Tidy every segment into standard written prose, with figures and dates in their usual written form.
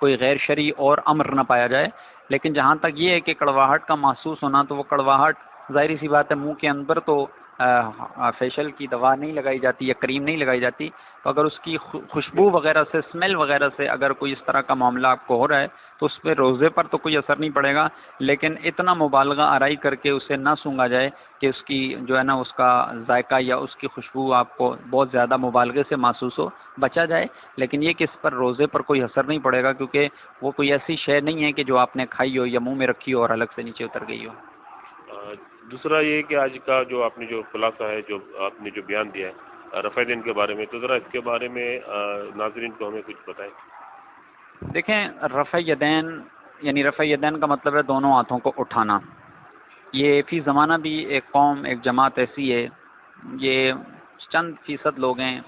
کوئی غیر شرعی اور امر نہ پایا جائے. لیکن جہاں تک یہ ہے کہ کڑواہٹ کا محسوس ہونا، تو وہ کڑواہٹ ظاہری سی بات ہے منہ کے اندر تو فیشل کی دوا نہیں لگائی جاتی یا کریم نہیں لگائی جاتی، تو اگر اس کی خوشبو وغیرہ سے، اسمیل وغیرہ سے اگر کوئی اس طرح کا معاملہ آپ کو ہو رہا ہے تو اس پہ روزے پر تو کوئی اثر نہیں پڑے گا. لیکن اتنا مبالغہ آرائی کر کے اسے نہ سونگھا جائے کہ اس کی جو ہے نا اس کا ذائقہ یا اس کی خوشبو آپ کو بہت زیادہ مبالغے سے محسوس ہو، بچا جائے. لیکن یہ کہ اس پر روزے پر کوئی اثر نہیں پڑے گا، کیونکہ وہ کوئی ایسی شے نہیں ہے کہ جو آپ نے کھائی ہو یا منہ میں رکھی ہو اور الگ سے نیچے اتر گئی ہو. دوسرا یہ کہ آج کا جو آپ نے جو خلاصہ ہے، جو آپ نے جو بیان دیا ہے رفع دین کے بارے میں، تو ذرا اس کے بارے میں ناظرین کو ہمیں کچھ بتائیں. دیکھیں، رفع یدین یعنی رفع یدین کا مطلب ہے دونوں ہاتھوں کو اٹھانا. یہ فی زمانہ بھی ایک قوم، ایک جماعت ایسی ہے، یہ چند فیصد لوگ ہیں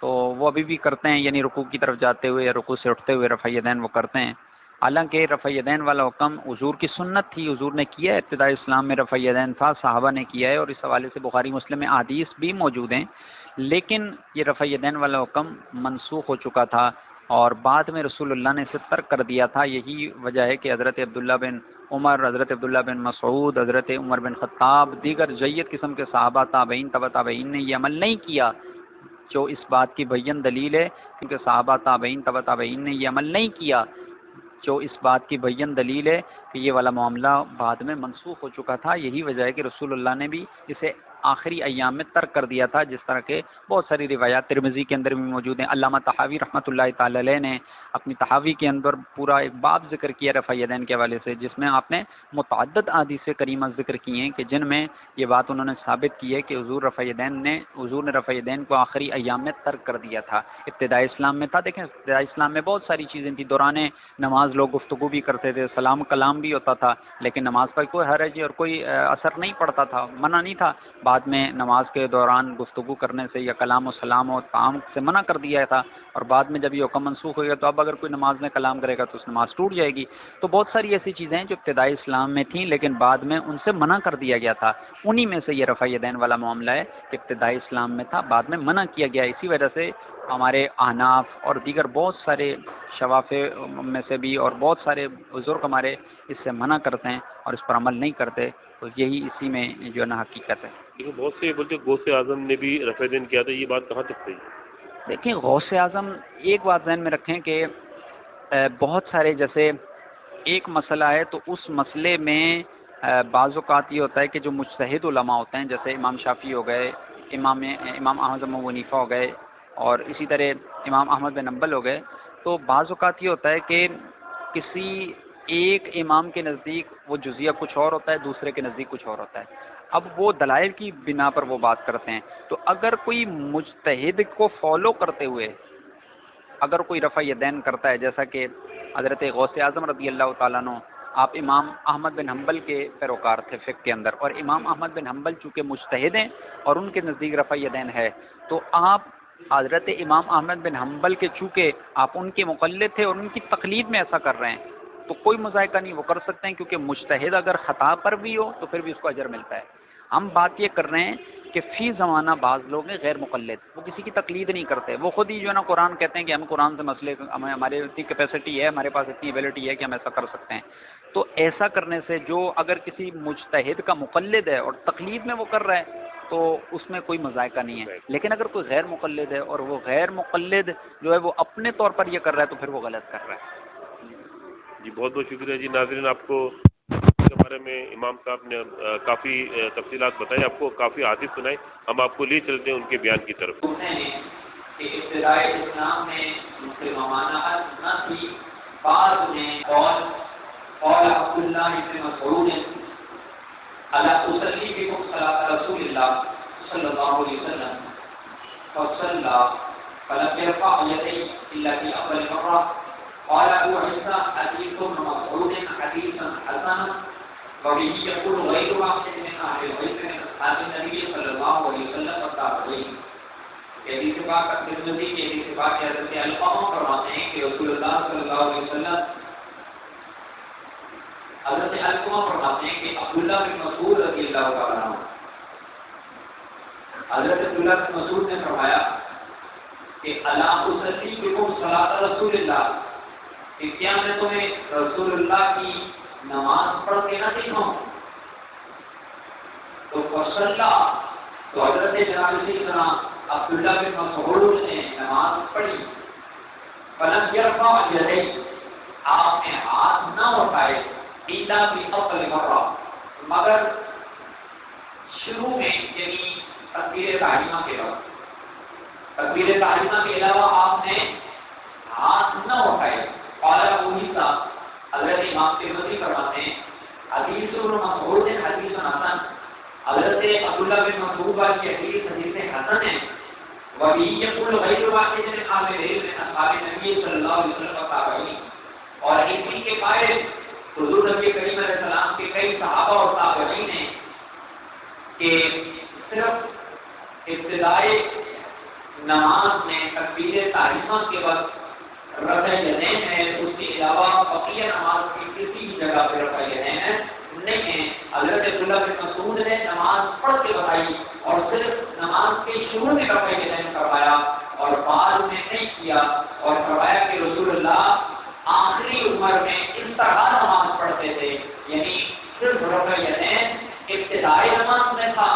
تو وہ ابھی بھی کرتے ہیں، یعنی رکوع کی طرف جاتے ہوئے یا رکوع سے اٹھتے ہوئے رفع یدین وہ کرتے ہیں. حالانکہ رفع یدین والا حکم حضور کی سنت تھی، حضور نے کیا ہے، ابتدائی اسلام میں رفع یدین تھا، صحابہ نے کیا ہے، اور اس حوالے سے بخاری مسلم میں احادیث بھی موجود ہیں. لیکن یہ رفع یدین والا حکم منسوخ ہو چکا تھا اور بعد میں رسول اللہ نے اسے ترک کر دیا تھا. یہی وجہ ہے کہ حضرت عبداللہ بن عمر، حضرت عبداللہ بن مسعود، حضرت عمر بن خطاب، دیگر جید قسم کے صحابہ، تابعین، تبع تابعین نے یہ عمل نہیں کیا، جو اس بات کی بین دلیل ہے، کیونکہ صحابہ، تابعین، تبع تابعین نے یہ عمل نہیں کیا، جو اس بات کی بین دلیل ہے کہ یہ والا معاملہ بعد میں منسوخ ہو چکا تھا. یہی وجہ ہے کہ رسول اللہ نے بھی اسے آخری ایام میں ترک کر دیا تھا، جس طرح کے بہت ساری روایات ترمذی کے اندر بھی موجود ہیں. علامہ طحاوی رحمۃ اللہ تعالی علیہ نے اپنی تحاوی کے اندر پورا ایک باب ذکر کیا رفع یدین کے حوالے سے، جس میں آپ نے متعدد احادیث کریمہ ذکر کی ہیں کہ جن میں یہ بات انہوں نے ثابت کی ہے کہ حضور نے رفع یدین کو آخری ایام میں ترک کر دیا تھا. ابتدائی اسلام میں تھا. دیکھیں، ابتدائی اسلام میں بہت ساری چیزیں تھیں. دوران نماز لوگ گفتگو بھی کرتے تھے، سلام کلام بھی ہوتا تھا، لیکن نماز پر کوئی حرج اور کوئی اثر نہیں پڑتا تھا، منع نہیں تھا. بعد میں نماز کے دوران گفتگو کرنے سے یا کلام و سلام و تعام سے منع کر دیا تھا، اور بعد میں جب یہ حکم منسوخ ہو گیا تو اب اگر کوئی نماز میں کلام کرے گا تو اس نماز ٹوٹ جائے گی. تو بہت ساری ایسی چیزیں ہیں جو ابتدائی اسلام میں تھیں لیکن بعد میں ان سے منع کر دیا گیا تھا. انہی میں سے یہ رفع یدین والا معاملہ ہے کہ ابتدائی اسلام میں تھا، بعد میں منع کیا گیا. اسی وجہ سے ہمارے احناف اور دیگر بہت سارے شوافع میں سے بھی اور بہت سارے بزرگ ہمارے اس سے منع کرتے ہیں اور اس پر عمل نہیں کرتے. تو یہی اسی میں جو ہے نا حقیقت ہے. لیکن بہت سے بولتے غوث اعظم نے بھی رفع دین کیا تھا، یہ بات کہاں تک صحیح ہے؟ دیکھیں، غوث اعظم، ایک بات ذہن میں رکھیں کہ بہت سارے، جیسے ایک مسئلہ ہے تو اس مسئلے میں بعض اوقات یہ ہوتا ہے کہ جو مجتہد علماء ہوتے ہیں، جیسے امام شافعی ہو گئے، امام احمد بن حنیفہ ہو گئے، اور اسی طرح امام احمد بن حنبل ہو گئے، تو بعض اوقات یہ ہوتا ہے کہ کسی ایک امام کے نزدیک وہ جزیہ کچھ اور ہوتا ہے، دوسرے کے نزدیک کچھ اور ہوتا ہے. اب وہ دلائل کی بنا پر وہ بات کرتے ہیں. تو اگر کوئی مجتہد کو فالو کرتے ہوئے اگر کوئی رفع یدین کرتا ہے، جیسا کہ حضرت غوث اعظم رضی اللہ تعالیٰ عنہ، آپ امام احمد بن حنبل کے پیروکار تھے فقہ کے اندر، اور امام احمد بن حنبل چونکہ مجتہد ہیں اور ان کے نزدیک رفع یدین ہے، تو آپ حضرت امام احمد بن حنبل کے چونکہ آپ ان کے مقلد تھے اور ان کی تقلید میں ایسا کر رہے ہیں، تو کوئی مذائقہ نہیں، وہ کر سکتے ہیں، کیونکہ مجتہد اگر خطا پر بھی ہو تو پھر بھی اس کو اجر ملتا ہے. ہم بات یہ کر رہے ہیں کہ فی زمانہ بعض لوگ ہیں غیر مقلد، وہ کسی کی تقلید نہیں کرتے، وہ خود ہی جو ہے نا قرآن کہتے ہیں کہ ہم قرآن سے مسئلے، ہمارے اتنی کیپیسٹی ہے، ہمارے پاس اتنی ایبلٹی ہے کہ ہم ایسا کر سکتے ہیں. تو ایسا کرنے سے جو اگر کسی مجتہد کا مقلد ہے اور تقلید میں وہ کر رہا ہے تو اس میں کوئی مذائقہ نہیں ہے. لیکن اگر کوئی غیر مقلد ہے اور وہ غیر مقلد جو ہے وہ اپنے طور پر یہ کر رہا ہے تو پھر وہ غلط کر رہا ہے. جی بہت بہت شکریہ جی. ناظرین، آپ کو کے بارے میں امام صاحب نے کافی تفصیلات بتائی، آپ کو کافی حادث سنائی. ہم آپ کو لے چلتے ہیں ان کے بیان کی طرف. ابتدائی اسلام میں مسلمانہ نہ تھی، بعض نے قول عبداللہ بن مسعود الا اصلی بكم صلاة رسول اللہ صلی اللہ علیہ وسلم فصلى فلم يرفع يديه الا في اول مرة. قال ابو عيسى حديث ابن مسعود حديثا حسنا وبه يقول غير واحد من اهل البيت من اصحاب النبي صلی اللہ علیہ وسلم والتابعین. حدیث پاک ترمذی کی حدیث پاک حضرت علقمہ فرماتے ہیں کہ رسول اللہ صلی اللہ علیہ وسلم حضرت علقمہ فرماتے ہیں کہ عبداللہ بن مسعود رضی اللہ تعالیٰ عنہ، حضرت عبداللہ بن مسعود نے فرمایا کہ الا اصلی بكم صلاة رسول اللہ کہ کیا میں تمہیں رسول اللہ کی نماز پڑھ کے نہ دکھاؤں؟ تو فصلہ تو حضرت جناب سیدنا عبداللہ بن مسعود نے نماز پڑھی، فلم یرفع یدیہ، آپ نے ہاتھ نہ اٹھائے، الا باول مرہ، مگر شروع میں یعنی تکبیر تحریمہ کے وقت، تکبیر تحریمہ کے علاوہ آپ نے ہاتھ نہ اٹھائے۔ قال ابو عیسیٰ، حضرت امام ترمذی فرماتے ہیں حدیث ابن مسعود حدیث حسن، حضرت عبداللہ بن مسعود کی حدیث حسن ہے، وہی یقول غیر واحد من اهل العلم من اصحاب النبی صلی اللہ علیہ وسلم والتابعین، اور اسی کے قائل حضور نبی کریم علیہ السلام کے کئی صحابہ اور تابعین ہیں کہ صرف ابتدائے نماز میں تکبیر تحریمہ کے وقت رفع یدین ہے، اس کے علاوہ بقیہ نماز کی کسی بھی جگہ پہ رفع یدین ہے نہیں ہے۔ حضرت عبداللہ بن مسعود نے نماز پڑھ کے بتائی اور صرف نماز کے شروع میں رفع یدین کروایا اور بعد میں نہیں کیا، اور فرمایا کہ رسول اللہ آخری عمر میں اس طرح نماز پڑھتے تھے، یعنی صرف رفع یدین ابتدائی نماز میں تھا،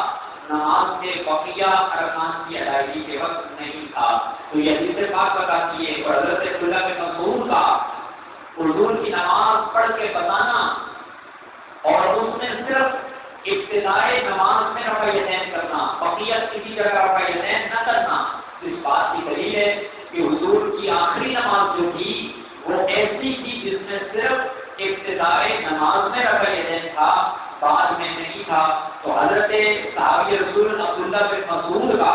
نماز کے بقیہ ارکان کی ادائیگی کے وقت نہیں تھا۔ تو یہ حدیث پاک بتاتی ہے اور حضرت عبداللہ بن مسعود کا حضور کی نماز پڑھ کے بتانا اور اس میں صرف ابتدائی نماز میں رفع یدین کرنا، بقیہ کسی جگہ رفع یدین نہ کرنا، اس بات کی دلیل ہے کہ حضور کی آخری نماز جو تھی وہ ایسی تھی جس میں صرف ابتدائی نماز میں رفع یدین تھا، بعد میں نہیں تھا۔ تو حضرت صحابی رسول عبداللہ بن مسعود کا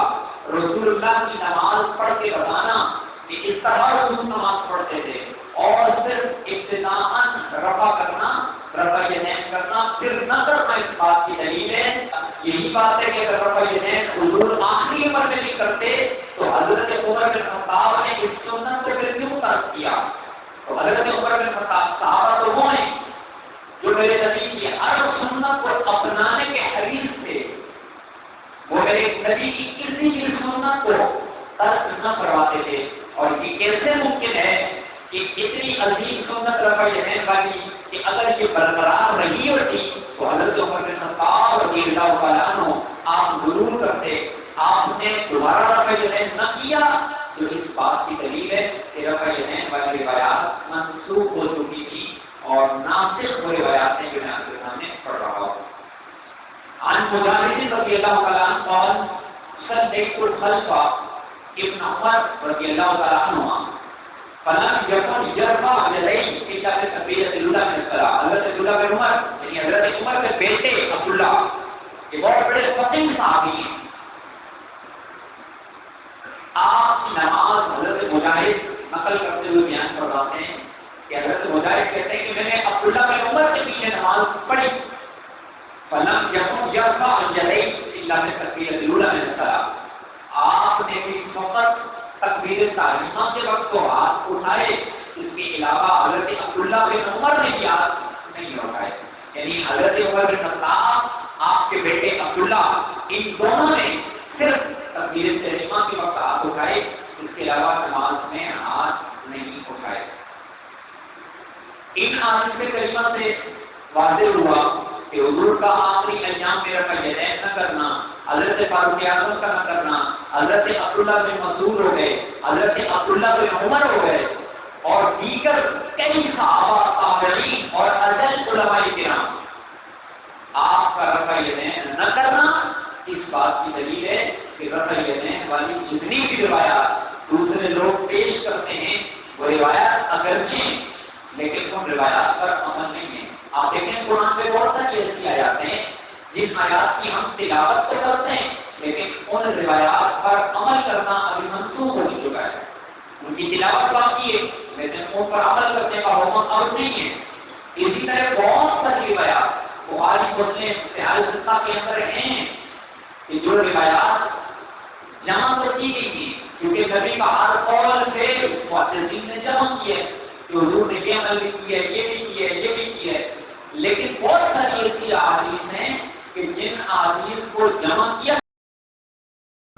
رسول اللہ کی نماز پڑھ کے بتانا کہ اس طرح رسول نماز پڑھتے تھے اور صرف ابتداءً رفع کرنا، رفع یدین کرنا، پھر نہ کرنا، اس بات کی دلیل ہے۔ یہی بات ہے کہ اگر رفع یدین حضور آخری عمر میں نہیں کرتے تو حضرت عمر بن خطاب نے اس سنت کو پھر کیوں ترک کیا؟ تو حضرت عمر بن خطاب صحابہ تو وہ ہیں جو میرے نبی کی ہر سنت کو اپنانے کے حریص تھے، وہ میرے نبی کی کسی بھی سنت کو ترک نہ کرواتے تھے، اور یہ کیسے ممکن ہے کہ اتنی عظیم سنت رفع یدین والی کہ اگر یہ برقرار رہی ہوتی تو حضرت عمر بن خطاب رضی اللہ تعالیٰ عنہ آپ ضرور کرتے، آپ نے دوبارہ رفع یدین نہ کیا، تو اس بات کی دلیل ہے کہ رفع یدین والی روایات منسوخ ہو چکی تھی اور ناسخ وہ روایات ہیں جو میں آپ کے سامنے پڑھ رہا ہوں۔ عن مجاہد رضی اللہ تعالیٰ عنہ قال صلیت خلف ابن عمر رضی اللہ تعالیٰ عنہ فلم یکن یرفع یدیہ الا بتکبیرۃ الاولی من الصلاۃ۔ حضرت عبداللہ بن عمر یعنی حضرت عمر کے بیٹے عبداللہ، یہ بہت بڑے فقیہ صحابی ہیں، آپ کی نماز حضرت مجاہد نقل کرتے ہوئے بیان کرواتے ہیں کہ حضرت مجاہد کہتے ہیں کہ میں نے عبداللہ بن عمر کے پیچھے نماز پڑھی، فلم یکن یرفع یدیہ الا بتکبیرۃ الاولی من الصلاۃ، آپ نے بھی فقط تکبیر تحریمہ کے وقت تو ہاتھ اٹھائے، اس کے علاوہ حضرت عبداللہ بن عمر نے بھی ہاتھ نہیں اٹھائے، یعنی حضرت عمر بن خطاب، آپ کے بیٹے عبداللہ، ان دونوں نے صرف تکبیر تحریمہ کے وقت ہاتھ اٹھائے، اس کے علاوہ نماز میں ہاتھ نہیں اٹھائے۔ ان حدیث کریمہ سے واضح ہوا کہ حضور کا آخری ایام میں رفع یدین نہ کرنا، حضرت فاروق اعظم کا نہ کرنا، حضرت عبداللہ بن مسعود ہو گئے، حضرت عبداللہ بن عمر ہو گئے، اور دیگر کئی صحابہ تابعین اور ادل علماء کرام، آپ کا رفع یدین نہ کرنا اس بات کی دلیل ہے کہ رفع یدین والی جتنی بھی روایات دوسرے لوگ پیش کرتے ہیں وہ روایات اگرچہ لیکن ان روایات پر عمل نہیں ہے۔ آپ دیکھیں قرآن میں بہت ساری ایسی آیات ہیں جن آیات کی ہم تلاوت تو کرتے ہیں لیکن ان روایات پر عمل کرنا ابھی منسوخ ہو چکا ہے، ان کی تلاوت باقی ہے لیکن ان پر عمل کرنے کا حکم اب نہیں ہے۔ اسی طرح بہت ساری روایات بخاری مسلم صحیح ستہ کے اندر ہیں کہ جو روایات جمع تو کی گئی تھی کیونکہ نبی کا ہر قول سے محدثین نے جمع کیا کہ حضور نے یہ عمل بھی کیا، یہ بھی